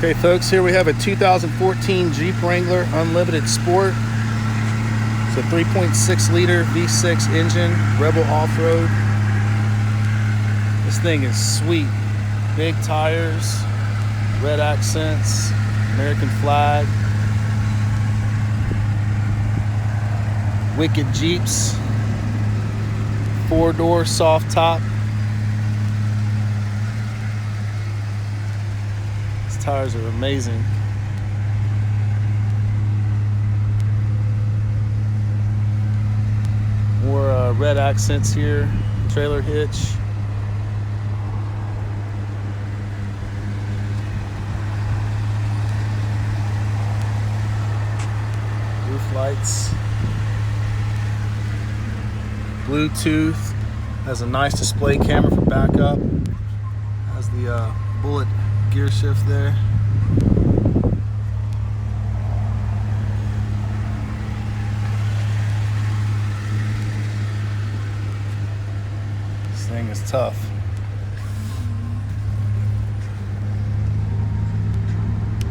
Okay folks, here we have a 2014 Jeep Wrangler Unlimited Sport. It's a 3.6 liter V6 engine, Rebel off-road. This thing is sweet. Big tires, red accents, American flag. Wicked Jeeps. 4-door soft top. Tires are amazing. More red accents here. Trailer hitch. Roof lights. Bluetooth. Has a nice display camera for backup. Has the bullet gear shift there. This thing is tough.